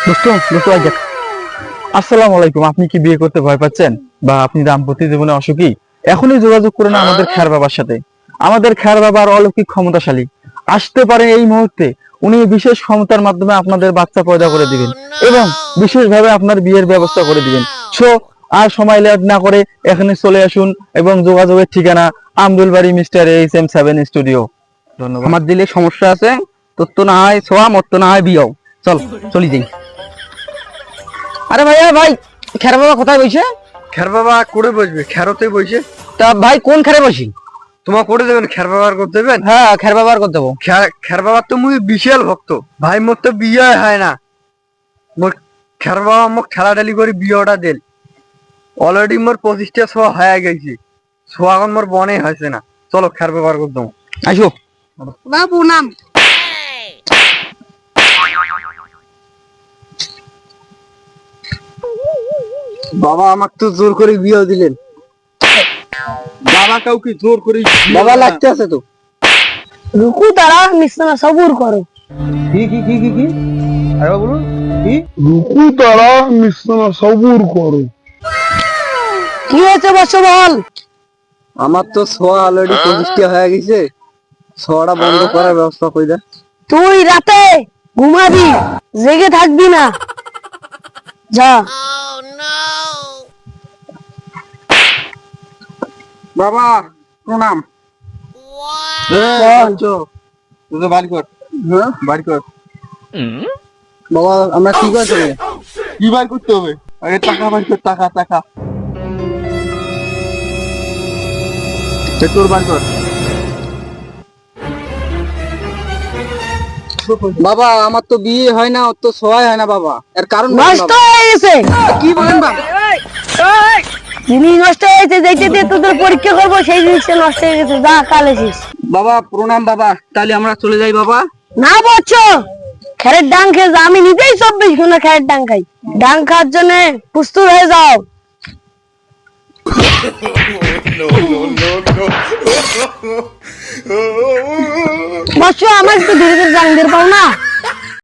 দোস্ত দোস্ত আজ আসসালামু আলাইকুম। আপনি কি বিয়ে করতে ভয় পাচ্ছেন বা আপনি দাম্পত্য জীবনে অসুখী? এখনই যোগাযোগ করে না আমাদের খ্যার বাবার সাথে। আমাদের খ্যার বাবার অলৌকিক ক্ষমতাশালী, আসতে পারে এই মুহূর্তে। উনি বিশেষ ক্ষমতার মাধ্যমে আপনাদের বাচ্চা পয়দা করে দিবেন এবং বিশেষভাবে আপনার বিয়ের ব্যবস্থা করে দিবেন। সো আর সময় লেট না করে এখানে চলে আসুন এবং যোগাযোগের ঠিকানা আমদুল বাড়ি মিস্টার HM7 স্টুডিও। ধন্যবাদ। আমার দিলে সমস্যা আছে, তোর তো না হয় ছোয়া, মোর তো না হয় বিয়াও। চল চলি যাই। আরে ভাইয়া ভাই, খের বাবা কোথায় বসে? খ্যার বাবা করে বসবে, খ্যারতে বসে। তা ভাই কোন খেরে বসি? তোমার করে দেবেন, খ্যার বাবার করতে দেবেন। হ্যাঁ, খের বাবার করতে দেবো। খ্যার বাবার তো মুই বিশাল ভক্ত ভাই, মোর তো বিয়ে হয় না। মোর খ্যার বাবা মোক ঠেলাঠালি করে বিয়েটা দেন। অলরেডি মোর 25টা ছোয়া হয়ে গেছে, ছোয়া এখন মোর বনে হয়েছে না। চলো খ্যার বাবার করতে দেবো। আসো বাবু নাম। বাবা আমাকে তো জোর করে বিয়ে দিলেন। বাবা কাউকে জোর করে বাবা লাগতে আছে তো। রুকু তারা নিঃসনা সবুর করো। কি কি কি কি কি আরে বলুন কি? রুকু তারা নিঃসনা সবুর করো। কি হয়েছে বস বল। আমার তো ছোয়া অলরেডি 25টা হয়ে গেছে, ছোয়াটা বন্ধ করার ব্যবস্থা করে দেন। তুই রাতে ঘুমাবি, জেগে থাকবি না। যা। বাবা প্রণাম। বাড়ি কর, হ্যাঁ বাড়ি কর। বাবা আমরা কি করতে? কি বার করতে হবে? আগে টাকা বার কর, টাকা টাকা। তোর বার কর। বাবা আমার তো বিয়ে হয় না, ওর তো সহায় হয় না বাবা। এর কারণ বলুন নষ্ট বাবা। হয়ে গেছে। কি বলেন বাবা? জিনিস নষ্ট হয়ে গেছে, যেটা দিয়ে তোদের পরীক্ষা করবো সেই জিনিসটা নষ্ট হয়ে গেছে। যা কাল এসিস। বাবা প্রণাম বাবা, তাহলে আমরা চলে যাই বাবা। না বলছো খেরের ডাং খেয়ে যা। আমি নিজেই 24 ঘন্টা খেরের ডাং খাই। ডাং খাওয়ার জন্য প্রস্তুত হয়ে যাও। বসো, আমার একটু ধীরে ধীরে